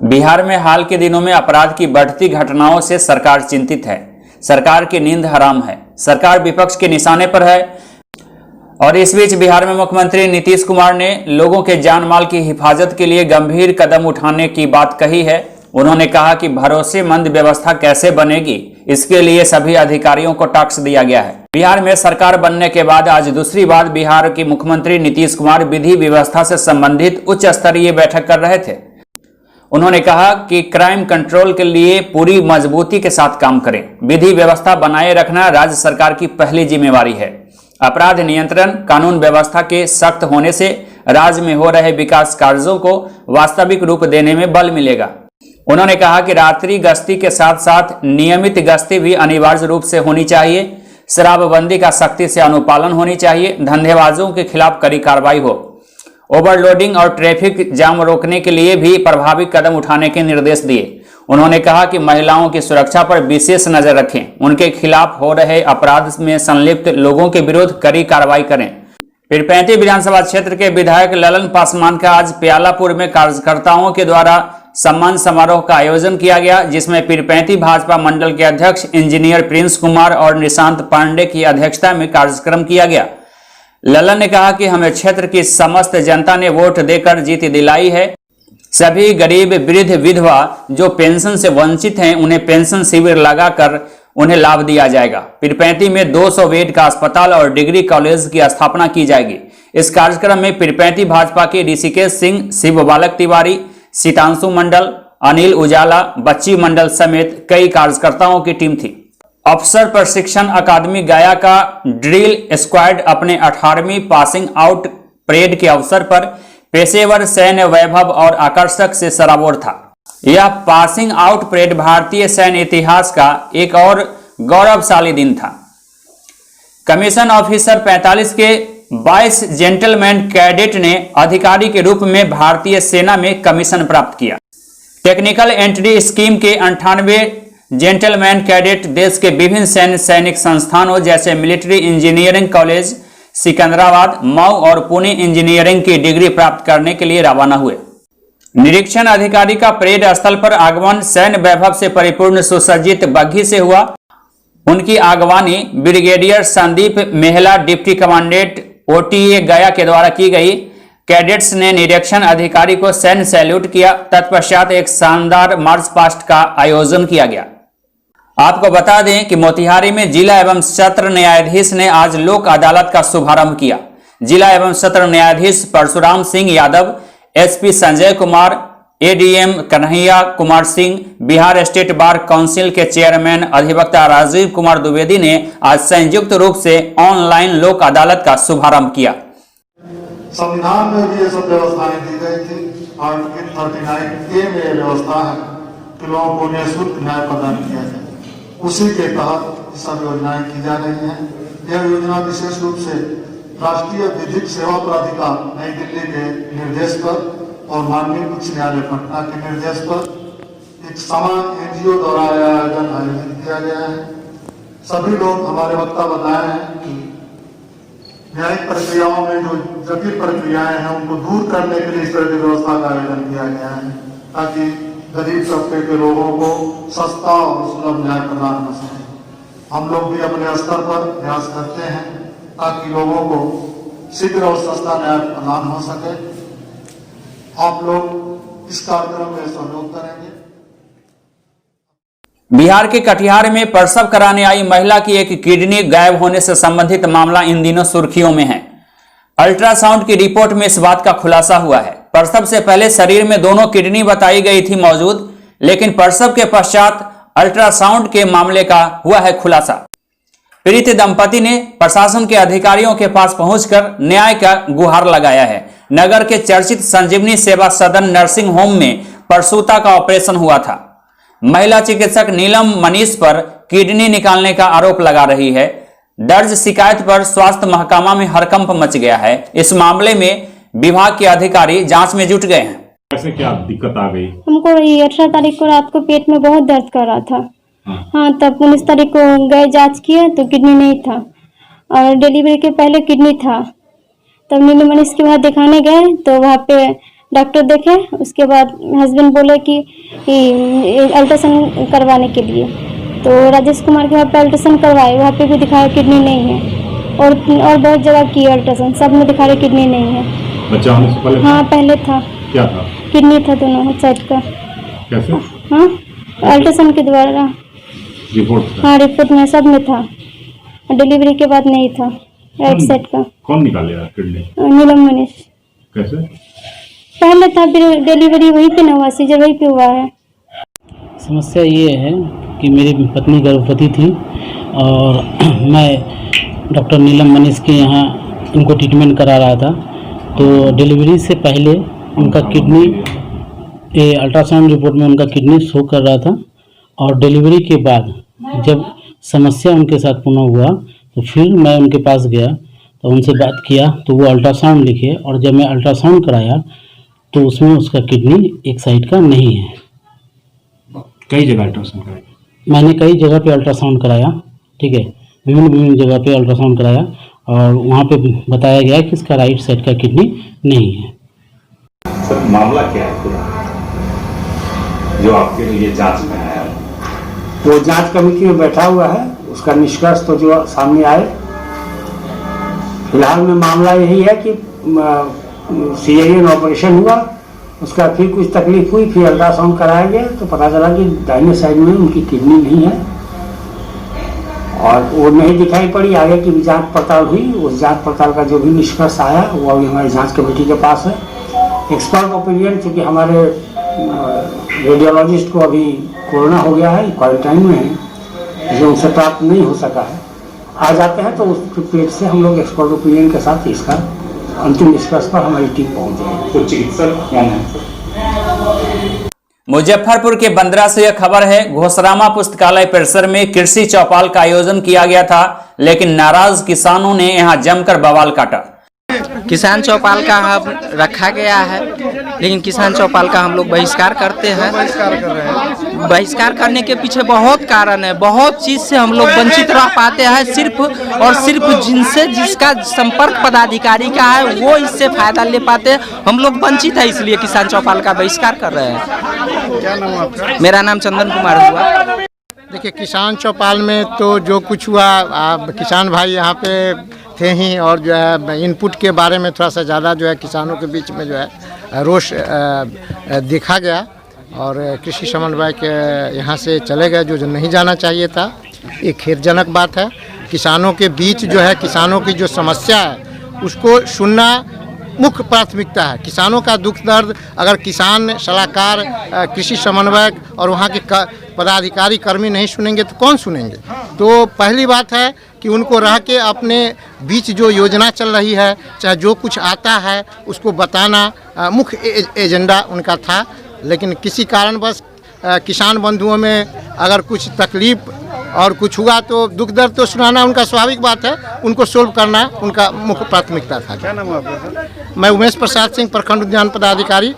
बिहार में हाल के दिनों में अपराध की बढ़ती घटनाओं से सरकार चिंतित है। सरकार की नींद हराम है। सरकार विपक्ष के निशाने पर है। और इस बीच बिहार में मुख्यमंत्री नीतीश कुमार ने लोगों के जान माल की हिफाजत के लिए गंभीर कदम उठाने की बात कही है। उन्होंने कहा कि भरोसेमंद व्यवस्था कैसे बनेगी, इसके लिए सभी अधिकारियों को टास्क दिया गया है। बिहार में सरकार बनने के बाद आज दूसरी बार बिहार के मुख्यमंत्री नीतीश कुमार विधि व्यवस्था से संबंधित उच्च स्तरीय बैठक कर रहे थे। उन्होंने कहा कि क्राइम कंट्रोल के लिए पूरी मजबूती के साथ काम करें। विधि व्यवस्था बनाए रखना राज्य सरकार की पहली जिम्मेवारी है। अपराध नियंत्रण, कानून व्यवस्था के सख्त होने से राज्य में हो रहे विकास कार्यों को वास्तविक रूप देने में बल मिलेगा। उन्होंने कहा कि रात्रि गश्ती के साथ साथ नियमित गश्ती भी अनिवार्य रूप से होनी चाहिए। शराबबंदी का सख्ती से अनुपालन होनी चाहिए। धंधेबाजों के खिलाफ कड़ी कार्रवाई हो। ओवरलोडिंग और ट्रैफिक जाम रोकने के लिए भी प्रभावी कदम उठाने के निर्देश दिए। उन्होंने कहा कि महिलाओं की सुरक्षा पर विशेष नजर रखें। उनके खिलाफ हो रहे अपराध में संलिप्त लोगों के विरुद्ध कड़ी कार्रवाई करें। पीरपैंती विधानसभा क्षेत्र के विधायक ललन पासवान का आज प्यालापुर में कार्यकर्ताओं के द्वारा सम्मान समारोह का आयोजन किया गया, जिसमें पीरपैंती भाजपा मंडल के अध्यक्ष इंजीनियर प्रिंस कुमार और निशांत पांडे की अध्यक्षता में कार्यक्रम किया गया। ललन ने कहा कि हमें क्षेत्र की समस्त जनता ने वोट देकर जीत दिलाई है। सभी गरीब, वृद्ध, विधवा जो पेंशन से वंचित हैं, उन्हें पेंशन शिविर लगाकर उन्हें लाभ दिया जाएगा। पीरपैंती में 200 बेड का अस्पताल और डिग्री कॉलेज की स्थापना की जाएगी। इस कार्यक्रम में पीरपैंती भाजपा के ऋषिकेश सिंह, शिव बालक तिवारी, सीतांशु मंडल, अनिल उजाला, बच्ची मंडल समेत कई कार्यकर्ताओं की टीम थी। अफसर प्रशिक्षण अकादमी गया का ड्रिल स्क्वाड अपने 18वीं पासिंग आउट परेड के अवसर पर पेशेवर, सैन्य वैभव और आकर्षक से सराबोर था। यह पासिंग आउट परेड भारतीय सैन्य इतिहास का एक और गौरवशाली दिन था। कमीशन ऑफिसर 45 के 22 जेंटलमैन कैडेट ने अधिकारी के रूप में भारतीय सेना में कमीशन प्राप्त किया। टेक्निकल एंट्री स्कीम के 98 जेंटलमैन कैडेट देश के विभिन्न सैनिक संस्थानों जैसे military engineering college Secunderabad, Mau और पुणे इंजीनियरिंग की डिग्री प्राप्त करने के लिए रवाना हुए। निरीक्षण अधिकारी का परेड स्थल पर आगमन सैन्य वैभव से परिपूर्ण सुसज्जित बग्घी से हुआ। उनकी आगवानी brigadier Sandeep Mehla, deputy commandant OTA Gaya के द्वारा की गई। कैडेट्स ने निरीक्षण अधिकारी को सैन्य सैल्यूट किया। तत्पश्चात एक शानदार मार्च पास्ट का आयोजन किया गया। आपको बता दें कि मोतिहारी में जिला एवं सत्र न्यायाधीश ने आज लोक अदालत का शुभारंभ किया। जिला एवं सत्र न्यायाधीश Parshuram Singh Yadav, SP Sanjay Kumar, ADM Kanhaiya Kumar Singh, Bihar state bar council के चेयरमैन अधिवक्ता राजीव कुमार द्विवेदी ने आज संयुक्त रूप से ऑनलाइन लोक अदालत का शुभारंभ किया। संविधान में भी ये सब व्यवस्थाएं दी गई थी। आर्टिकल 39A में ये व्यवस्था है कि लोगों को निःशुल्क न्याय प्रदान किया जाए। उसी के तहत सब योजनाएं की जा रही हैं। यह योजना विशेष रूप से राष्ट्रीय विधिक सेवा प्राधिकार नई दिल्ली के निर्देश पर और माननीय उच्च न्यायालय पटना के निर्देश पर एक समान एनजीओ द्वारा आयोजित किया गया है। सभी लोग हमारे वक्ता बताए हैं कि न्यायिक प्रक्रियाओं में जो जटिल प्रक्रियाएं हैं उनको दूर करने के लिए इस तरह की व्यवस्था का आयोजन किया गया है, ताकि गरीब तबके के लोगों को सस्ता और सुलभ न्याय प्रदान हो सके। हम लोग भी अपने स्तर पर प्रयास करते हैं ताकि लोगों को शीघ्र और सस्ता न्याय प्रदान हो सके। आप लोग इस कार्यक्रम में सहयोग करेंगे। बिहार के कटिहार में प्रसव कराने आई महिला की एक किडनी गायब होने से संबंधित मामला इन दिनों सुर्खियों में है। अल्ट्रासाउंड की रिपोर्ट में इस बात का खुलासा हुआ है। प्रसव से पहले शरीर में दोनों किडनी बताई गई थी मौजूद, लेकिन प्रसव के पश्चात अल्ट्रासाउंड के मामले का हुआ है खुलासा। पीड़ित दंपति ने प्रशासन के अधिकारियों के पास पहुंचकर न्याय का गुहार लगाया है। नगर के चर्चित संजीवनी सेवा सदन नर्सिंग होम में प्रसूता का ऑपरेशन हुआ था। महिला चिकित्सक नीलम मनीष पर किडनी निकालने का आरोप लगा रही है। दर्ज शिकायत पर स्वास्थ्य महकमा में हड़कंप मच गया है। इस मामले में विभाग के अधिकारी जांच में जुट गए हैं। कैसे क्या दिक्कत आ गई? हमको 18 तारीख को रात को पेट में बहुत दर्द कर रहा था। हाँ, तब 19 तारीख को गए जांच किए तो किडनी नहीं था और डिलीवरी के पहले किडनी था। तब नीलम मनीष के वहाँ दिखाने गए तो वहाँ पे डॉक्टर देखे, उसके बाद हस्बैंड बोले कि अल्ट्रासाउंड करवाने के लिए, तो राजेश कुमार के वहाँ पे अल्ट्रासाउंड करवाए, वहाँ पे भी दिखाया किडनी नहीं है, और बहुत जगह की अल्ट्रासाउंड, सब में दिखा रहे किडनी नहीं है। बच्चा होने से पहले हाँ पहले था। क्या था? किडनी था दोनों साइड का। कैसे? हाँ अल्ट्रासाउंड के द्वारा रिपोर्ट? हाँ रिपोर्ट में सब में था, डिलीवरी के बाद नहीं था राइट साइड का। कौन निकालेगा किडनी? नीलम मनीष। कैसे? पहले था, फिर डिलीवरी वहीं पे ना हुआ, सीजर वहीं पे हुआ है। समस्या ये है कि मेरी पत्नी गर्भवती थी और मैं डॉक्टर नीलम मनीष के यहाँ उनको ट्रीटमेंट करा रहा था, तो डिलीवरी से पहले उनका किडनी अल्ट्रासाउंड रिपोर्ट में उनका किडनी शो कर रहा था, और डिलीवरी के बाद जब समस्या उनके साथ पुनः हुआ तो फिर मैं उनके पास गया, तो उनसे बात किया तो वो अल्ट्रासाउंड लिखे, और जब मैं अल्ट्रासाउंड कराया तो उसमें उसका किडनी एक साइड का नहीं है। कई जगह अल्ट्रासाउंड कराया? मैंने कई जगह पे अल्ट्रासाउंड कराया, ठीक है, विभिन्न जगह पे अल्ट्रासाउंड कराया, और वहाँ पे बताया गया कि इसका राइट साइड का किडनी नहीं है। सर मामला क्या है पूरा जो आपके लिए जांच में आया? वो जांच कमेटी में बैठा हुआ है, उसका निष्कर्ष तो जो सामने आए। फिलहाल में मामला यही है कि सीजेरियन ऑपरेशन हुआ, उसका फिर कुछ तकलीफ हुई, फिर अल्ट्रासाउंड कराया गया तो पता चला कि दाहिने साइड में उनकी किडनी नहीं है, और वो नहीं दिखाई पड़ी। आगे की भी जांच पड़ताल हुई, उस जांच पड़ताल का जो भी निष्कर्ष आया वो अभी हमारी जांच कमेटी के पास है। एक्सपर्ट ओपिनियन, चूँकि हमारे रेडियोलॉजिस्ट को अभी कोरोना हो गया है, क्वारंटाइन में है, जो उनसे प्राप्त नहीं हो सका है, आ जाते हैं तो उस प्लेट से हम लोग एक्सपर्ट ओपिनियन के साथ इसका अंतिम निष्कर्ष पर हमारी टीम पहुंच जाएगी। तो चिकित्सक कौन है? मुजफ्फरपुर के बंदरा से यह खबर है। घोसरामा पुस्तकालय परिसर में कृषि चौपाल का आयोजन किया गया था, लेकिन नाराज किसानों ने यहां जमकर बवाल काटा। किसान चौपाल का हम रखा गया है, लेकिन किसान चौपाल का हम लोग बहिष्कार करते हैं। बहिष्कार करने के पीछे बहुत कारण है, बहुत चीज़ से हम लोग वंचित रह पाते हैं। सिर्फ और सिर्फ जिसका संपर्क पदाधिकारी का है वो इससे फायदा ले पाते हैं, हम लोग वंचित है, इसलिए किसान चौपाल का बहिष्कार कर रहे हैं। क्या नाम है आपका? मेरा नाम चंदन कुमार हुआ। देखिए, किसान चौपाल में तो जो कुछ हुआ, किसान भाई यहाँ पे थे ही, और जो है इनपुट के बारे में थोड़ा सा ज़्यादा जो है किसानों के बीच में जो है रोष देखा गया, और कृषि समन्वयक यहाँ से चले गए जो नहीं जाना चाहिए था। ये खेदजनक बात है। किसानों के बीच जो है किसानों की जो समस्या है उसको सुनना मुख्य प्राथमिकता है। किसानों का दुख दर्द अगर किसान सलाहकार, कृषि समन्वयक और वहाँ के पदाधिकारी कर्मी नहीं सुनेंगे तो कौन सुनेंगे? तो पहली बात है कि उनको रह के अपने बीच जो योजना चल रही है, चाहे जो कुछ आता है उसको बताना मुख्य एजेंडा उनका था। लेकिन किसी कारणवश किसान बंधुओं में अगर कुछ तकलीफ और कुछ हुआ तो दुख दर्द तो सुनाना उनका स्वाभाविक बात है, उनको सोल्व करना उनका मुख्य प्राथमिकता था। क्या नाम है आपका? मैं उमेश प्रसाद सिंह, प्रखंड उद्यान पदाधिकारी।